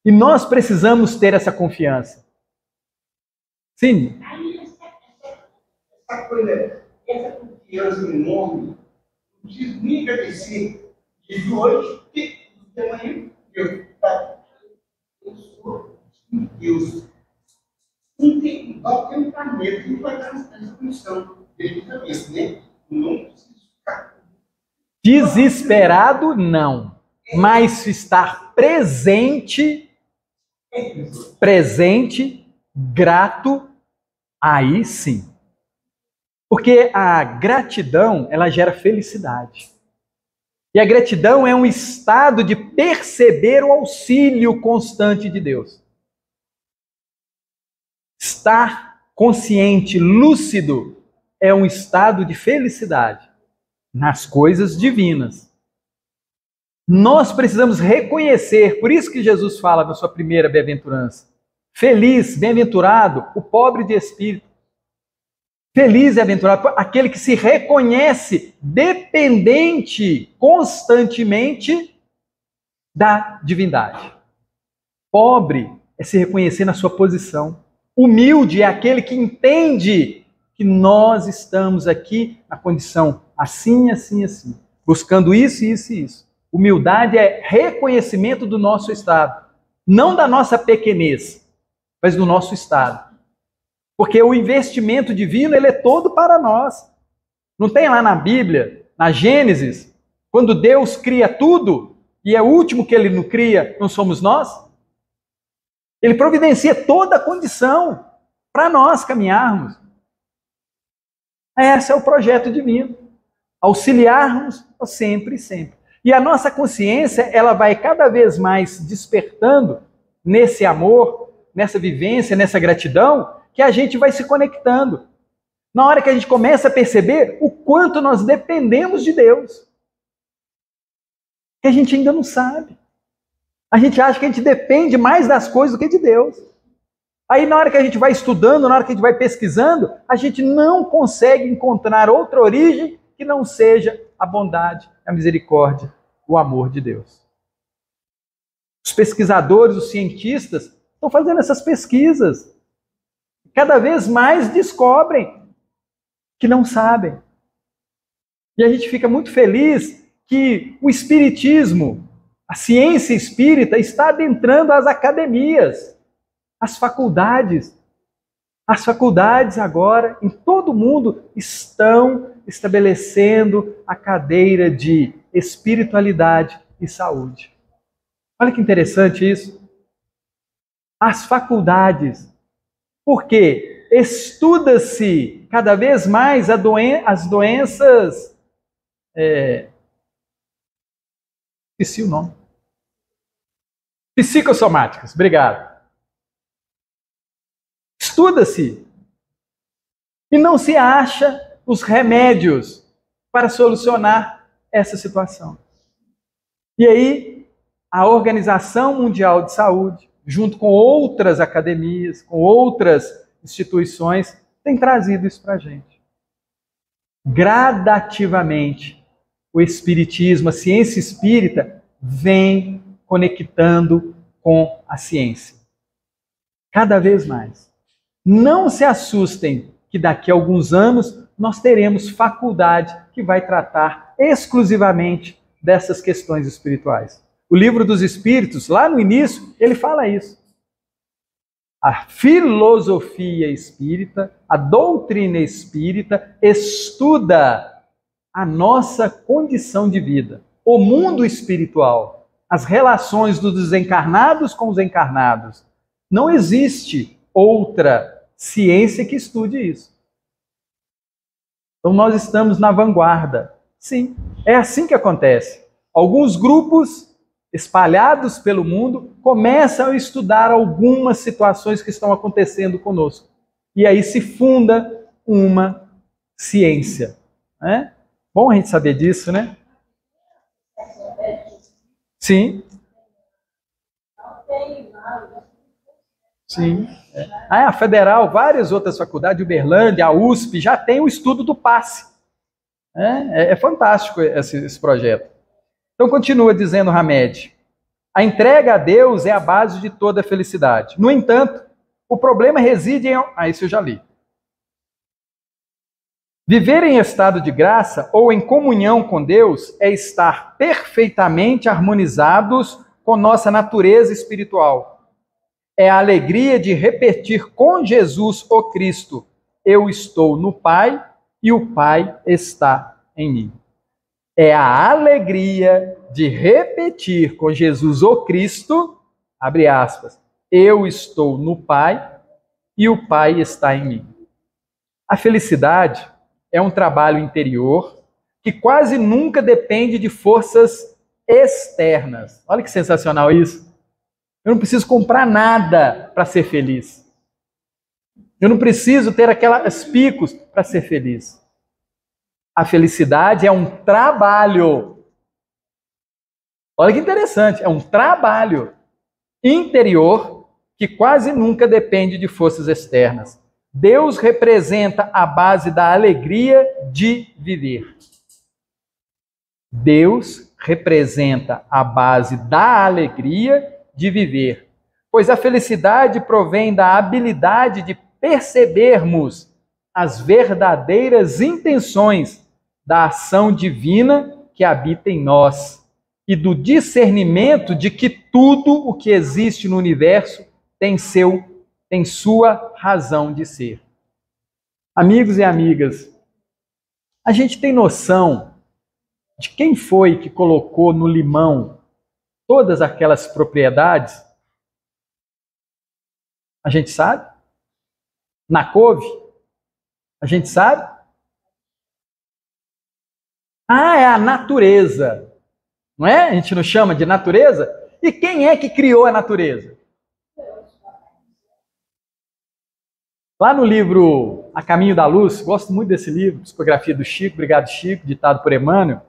E nós precisamos ter essa confiança. Sim. Essa confiança enorme, não preciso nem agradecer de hoje, de amanhã, eu sou Deus. Não tem igual tem um planeta que vai dar essa condição de cabeça, né? Não preciso ficar desesperado, não. Mas estar presente, grato, aí sim. Porque a gratidão, ela gera felicidade. E a gratidão é um estado de perceber o auxílio constante de Deus. Estar consciente, lúcido, é um estado de felicidade nas coisas divinas. Nós precisamos reconhecer, por isso que Jesus fala na sua primeira bem-aventurança. Feliz, bem-aventurado, o pobre de espírito. Feliz e aventurado aquele que se reconhece dependente constantemente da divindade. Pobre é se reconhecer na sua posição. Humilde é aquele que entende que nós estamos aqui na condição assim, assim, assim, buscando isso, isso e isso. Humildade é reconhecimento do nosso estado. Não da nossa pequenez, mas do nosso estado. Porque o investimento divino, ele é todo para nós. Não tem lá na Bíblia, na Gênesis, quando Deus cria tudo, e é o último que ele não cria, não somos nós? Ele providencia toda a condição para nós caminharmos. Esse é o projeto divino. Auxiliarmos sempre e sempre. E a nossa consciência, ela vai cada vez mais despertando nesse amor, nessa vivência, nessa gratidão, que a gente vai se conectando. Na hora que a gente começa a perceber o quanto nós dependemos de Deus. Que a gente ainda não sabe. A gente acha que a gente depende mais das coisas do que de Deus. Aí na hora que a gente vai estudando, na hora que a gente vai pesquisando, a gente não consegue encontrar outra origem que não seja a bondade, a misericórdia, o amor de Deus. Os pesquisadores, os cientistas, estão fazendo essas pesquisas. Cada vez mais descobrem que não sabem. E a gente fica muito feliz que o espiritismo, a ciência espírita, está adentrando as academias, as faculdades. As faculdades agora, em todo o mundo, estão estabelecendo a cadeira de espiritualidade e saúde. Olha que interessante isso. As faculdades. Porque estuda-se cada vez mais as doenças... esqueci o nome. Psicossomáticas. Obrigado. Estuda-se. E não se acha os remédios para solucionar essa situação. E aí, a Organização Mundial de Saúde, junto com outras academias, com outras instituições, tem trazido isso para a gente. Gradativamente, o Espiritismo, a ciência espírita, vem conectando com a ciência. Cada vez mais. Não se assustem que daqui a alguns anos nós teremos faculdade que vai tratar exclusivamente dessas questões espirituais. O Livro dos Espíritos, lá no início, ele fala isso. A filosofia espírita, a doutrina espírita estuda a nossa condição de vida, o mundo espiritual, as relações dos desencarnados com os encarnados. Não existe outra ciência que estude isso. Então nós estamos na vanguarda. Sim, é assim que acontece. Alguns grupos espalhados pelo mundo começam a estudar algumas situações que estão acontecendo conosco. E aí se funda uma ciência. Né? Bom a gente saber disso, né? Sim. Sim. A Federal, várias outras faculdades, Uberlândia, a USP, já tem o estudo do passe. É fantástico esse projeto. Então continua dizendo Hamed, a entrega a Deus é a base de toda a felicidade. No entanto, o problema reside em... isso eu já li. Viver em estado de graça ou em comunhão com Deus é estar perfeitamente harmonizados com nossa natureza espiritual. É a alegria de repetir com Jesus o Cristo, eu estou no Pai e o Pai está em mim. É a alegria de repetir com Jesus o Cristo, abre aspas, eu estou no Pai e o Pai está em mim. A felicidade é um trabalho interior que quase nunca depende de forças externas. Olha que sensacional isso. Eu não preciso comprar nada para ser feliz. Eu não preciso ter aquelas picos para ser feliz. A felicidade é um trabalho. Olha que interessante, é um trabalho interior que quase nunca depende de forças externas. Deus representa a base da alegria de viver. Deus representa a base da alegria de viver, pois a felicidade provém da habilidade de percebermos as verdadeiras intenções da ação divina que habita em nós e do discernimento de que tudo o que existe no universo tem sua razão de ser. Amigos e amigas, a gente tem noção de quem foi que colocou no limão todas aquelas propriedades? A gente sabe? Na couve? A gente sabe? Ah, é a natureza. Não é? A gente não chama de natureza? E quem é que criou a natureza? Lá no livro A Caminho da Luz, gosto muito desse livro, psicografia do Chico, obrigado Chico, ditado por Emmanuel.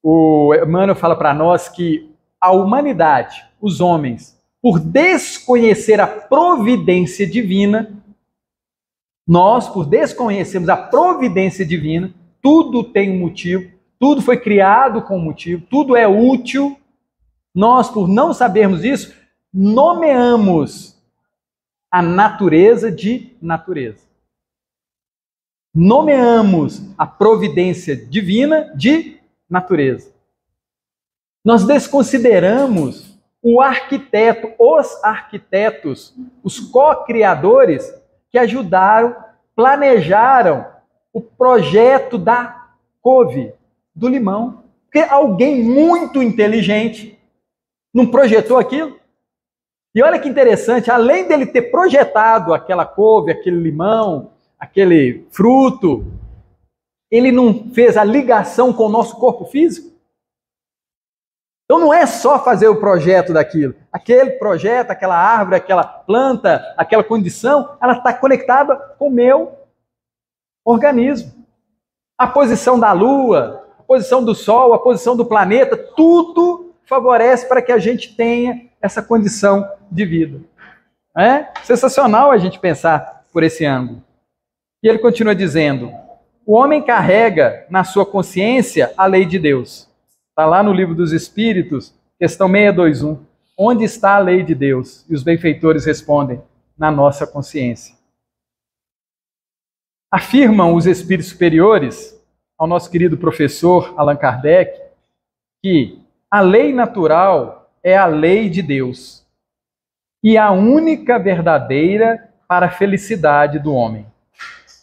O Emmanuel fala para nós que a humanidade, os homens, por desconhecer a providência divina, nós, por desconhecermos a providência divina, tudo tem um motivo, tudo foi criado com um motivo, tudo é útil. Nós, por não sabermos isso, nomeamos a natureza de natureza. Nomeamos a providência divina de natureza. Nós desconsideramos o arquiteto, os arquitetos, os co-criadores que ajudaram, planejaram o projeto da couve, do limão. Porque alguém muito inteligente não projetou aquilo? E olha que interessante, além dele ter projetado aquela couve, aquele limão, aquele fruto, ele não fez a ligação com o nosso corpo físico? Então não é só fazer o projeto daquilo. Aquele projeto, aquela árvore, aquela planta, aquela condição, ela está conectada com o meu organismo. A posição da lua, a posição do sol, a posição do planeta, tudo favorece para que a gente tenha essa condição de vida. É sensacional a gente pensar por esse ângulo. E ele continua dizendo: o homem carrega na sua consciência a lei de Deus. Está lá no Livro dos Espíritos, questão 621. Onde está a lei de Deus? E os benfeitores respondem: na nossa consciência. Afirmam os espíritos superiores ao nosso querido professor Allan Kardec que a lei natural é a lei de Deus e a única verdadeira para a felicidade do homem.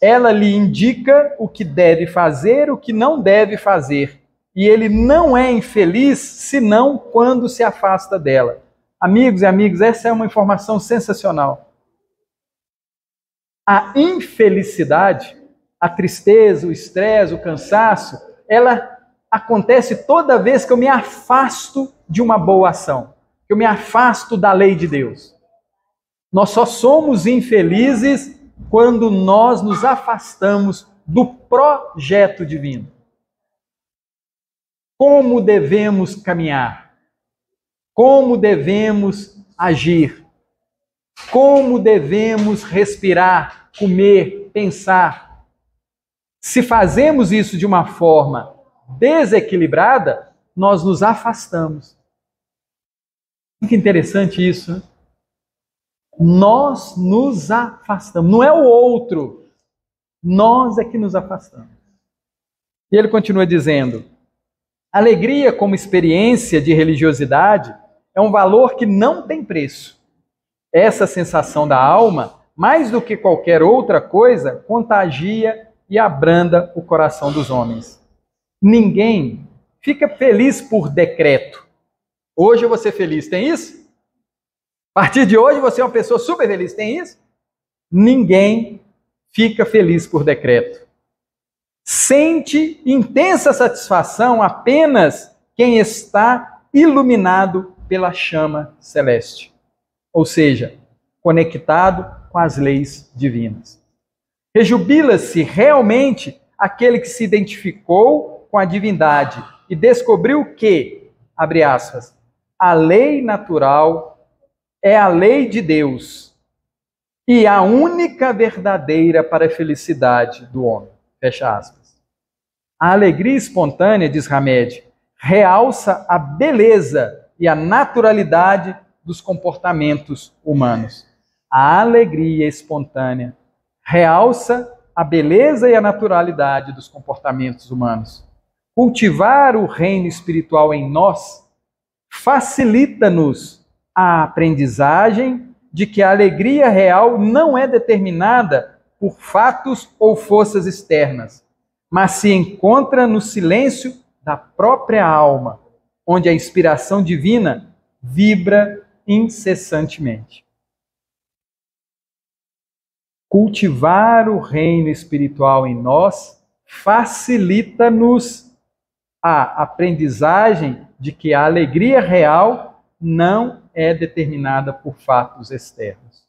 Ela lhe indica o que deve fazer, o que não deve fazer, e ele não é infeliz senão quando se afasta dela. Amigos e amigas, essa é uma informação sensacional. A infelicidade, a tristeza, o estresse, o cansaço, ela acontece toda vez que eu me afasto de uma boa ação, que eu me afasto da lei de Deus. Nós só somos infelizes quando nós nos afastamos do projeto divino. Como devemos caminhar? Como devemos agir? Como devemos respirar, comer, pensar? Se fazemos isso de uma forma desequilibrada, nós nos afastamos. Que interessante isso, né? Nós nos afastamos. Não é o outro. Nós é que nos afastamos. E ele continua dizendo: alegria como experiência de religiosidade é um valor que não tem preço. Essa sensação da alma, mais do que qualquer outra coisa, contagia e abranda o coração dos homens. Ninguém fica feliz por decreto. Hoje eu vou ser feliz, tem isso? A partir de hoje você é uma pessoa super feliz, tem isso? Ninguém fica feliz por decreto. Sente intensa satisfação apenas quem está iluminado pela chama celeste, ou seja, conectado com as leis divinas. Rejubila-se realmente aquele que se identificou com a divindade e descobriu que, abre aspas, a lei natural é a lei de Deus e a única verdadeira para a felicidade do homem. Fecha aspas. A alegria espontânea, diz Hamed, realça a beleza e a naturalidade dos comportamentos humanos. A alegria espontânea realça a beleza e a naturalidade dos comportamentos humanos. Cultivar o reino espiritual em nós facilita-nos a aprendizagem de que a alegria real não é determinada por fatos ou forças externas, mas se encontra no silêncio da própria alma, onde a inspiração divina vibra incessantemente. Cultivar o reino espiritual em nós facilita-nos a aprendizagem de que a alegria real não é determinada por fatos externos.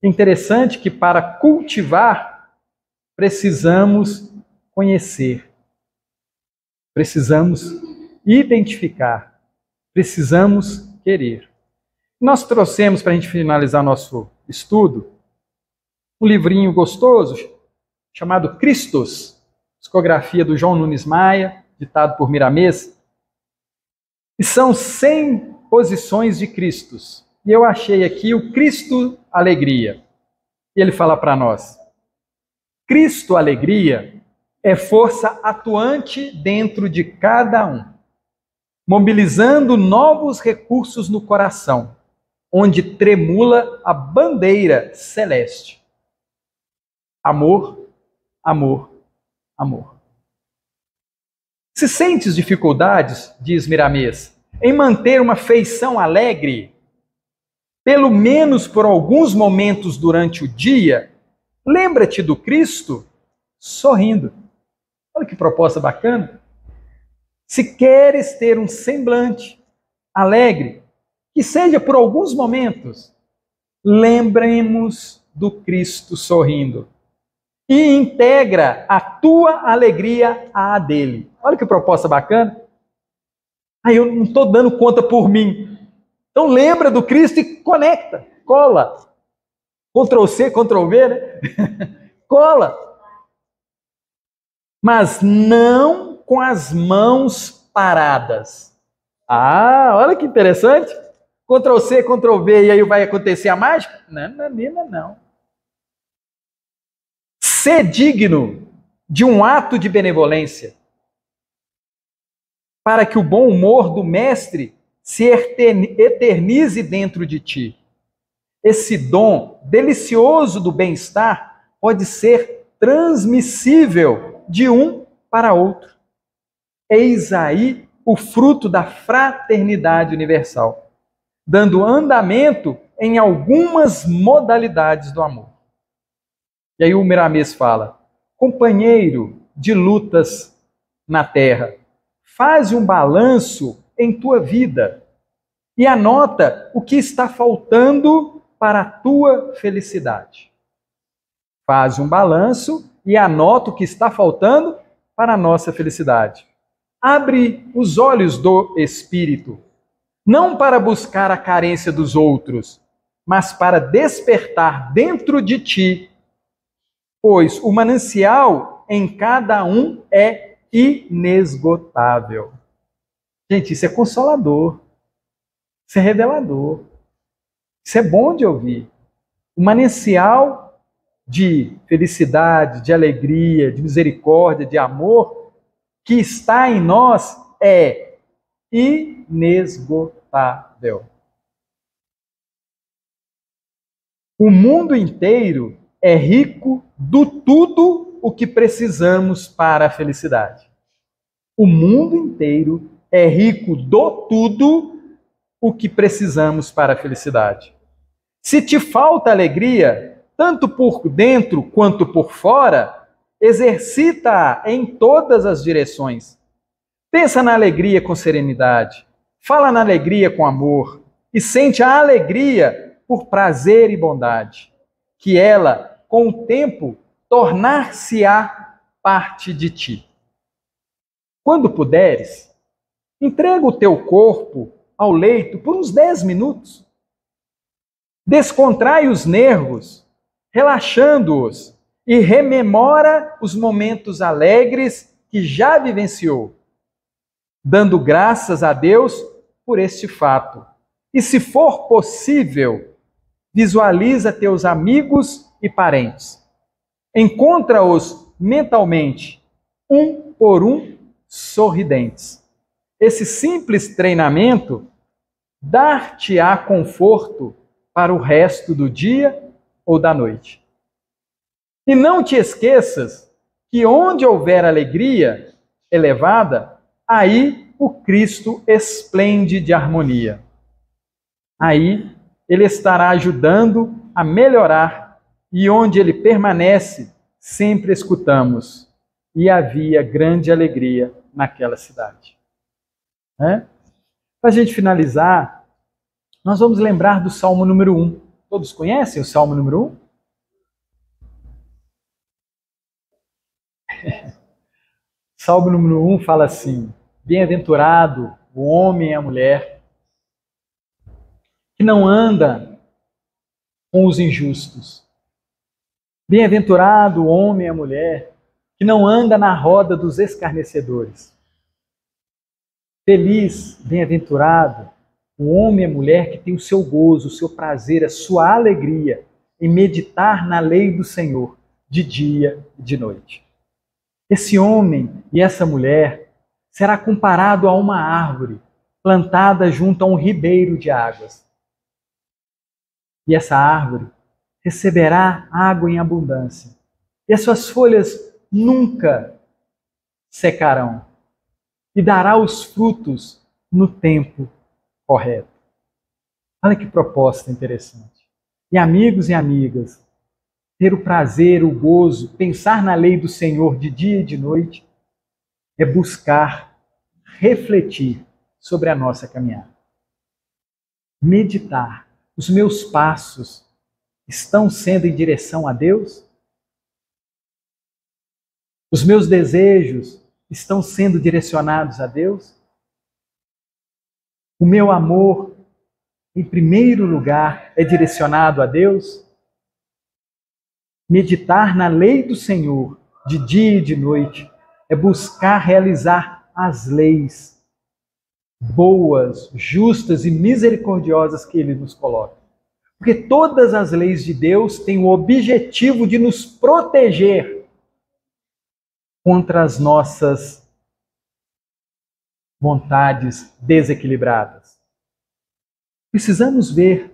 Interessante que para cultivar precisamos conhecer, precisamos identificar, precisamos querer. Nós trouxemos, para a gente finalizar nosso estudo, um livrinho gostoso chamado Cristos, psicografia do João Nunes Maia, ditado por Miramês. E são 100 posições de Cristos. E eu achei aqui o Cristo Alegria. E ele fala para nós: Cristo Alegria é força atuante dentro de cada um, mobilizando novos recursos no coração, onde tremula a bandeira celeste. Amor, amor, amor. Se sentes dificuldades, diz Miramês, em manter uma feição alegre, pelo menos por alguns momentos durante o dia, lembra-te do Cristo sorrindo. Olha que proposta bacana. Se queres ter um semblante alegre, que seja por alguns momentos, lembremos do Cristo sorrindo. E integra a tua alegria à dele. Olha que proposta bacana. Eu não estou dando conta por mim. Então lembra do Cristo e conecta, cola. Ctrl+C, Ctrl+V, né? Cola. Mas não com as mãos paradas. Olha que interessante. Ctrl+C, Ctrl+V e aí vai acontecer a mágica? Não. Ser digno de um ato de benevolência, para que o bom humor do mestre se eternize dentro de ti. Esse dom delicioso do bem-estar pode ser transmissível de um para outro. Eis aí o fruto da fraternidade universal, dando andamento em algumas modalidades do amor. E aí o Miramês fala: companheiro de lutas na terra, faze um balanço em tua vida e anota o que está faltando para a tua felicidade. Faze um balanço e anota o que está faltando para a nossa felicidade. Abre os olhos do espírito, não para buscar a carência dos outros, mas para despertar dentro de ti, pois o manancial em cada um é inesgotável. Gente, isso é consolador, isso é revelador, isso é bom de ouvir. O manancial de felicidade, de alegria, de misericórdia, de amor que está em nós é inesgotável. O mundo inteiro é rico do tudo o que precisamos para a felicidade. O mundo inteiro é rico do tudo o que precisamos para a felicidade. Se te falta alegria, tanto por dentro quanto por fora, exercita-a em todas as direções. Pensa na alegria com serenidade, fala na alegria com amor e sente a alegria por prazer e bondade, que ela, com o tempo, tornar-se-á parte de ti. Quando puderes, entrega o teu corpo ao leito por uns 10 minutos. Descontrai os nervos, relaxando-os, e rememora os momentos alegres que já vivenciou, dando graças a Deus por este fato. E se for possível, visualiza teus amigos e parentes. Encontra-os mentalmente, um por um, sorridentes. esse simples treinamento dar-te-á conforto para o resto do dia ou da noite. E não te esqueças que onde houver alegria elevada, aí o Cristo esplende de harmonia. Aí ele estará ajudando a melhorar, e onde ele permanece, sempre escutamos: e havia grande alegria naquela cidade. Para a gente finalizar, nós vamos lembrar do Salmo número 1. Todos conhecem o Salmo número 1? Salmo número 1 fala assim: bem-aventurado o homem e a mulher que não anda com os injustos. Bem-aventurado o homem e a mulher que não anda na roda dos escarnecedores. Feliz, bem-aventurado o homem e a mulher que tem o seu gozo, o seu prazer, a sua alegria em meditar na lei do Senhor de dia e de noite. Esse homem e essa mulher será comparado a uma árvore plantada junto a um ribeiro de águas. E essa árvore receberá água em abundância. E as suas folhas nunca secarão. E dará os frutos no tempo correto. Olha que proposta interessante. E amigos e amigas, ter o prazer, o gozo, pensar na lei do Senhor de dia e de noite, é buscar refletir sobre a nossa caminhada. Meditar. Os meus passos estão sendo em direção a Deus? Os meus desejos estão sendo direcionados a Deus? O meu amor, em primeiro lugar, é direcionado a Deus? Meditar na lei do Senhor, de dia e de noite, é buscar realizar as leis boas, justas e misericordiosas que Ele nos coloca. Porque todas as leis de Deus têm o objetivo de nos proteger contra as nossas vontades desequilibradas. Precisamos ver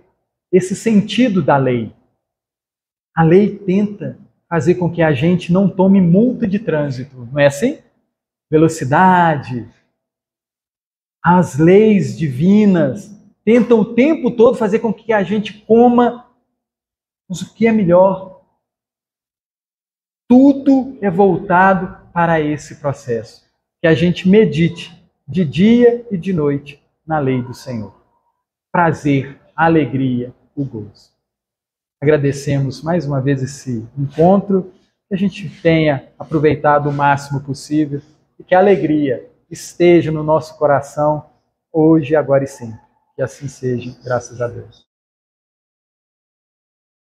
esse sentido da lei. A lei tenta fazer com que a gente não tome multa de trânsito, não é assim? Velocidade. As leis divinas tentam o tempo todo fazer com que a gente coma o que é melhor. Tudo é voltado para esse processo. Que a gente medite de dia e de noite na lei do Senhor. Prazer, alegria, o gozo. Agradecemos mais uma vez esse encontro, que a gente tenha aproveitado o máximo possível e que a alegria esteja no nosso coração hoje, agora e sempre. Que assim seja, graças a Deus.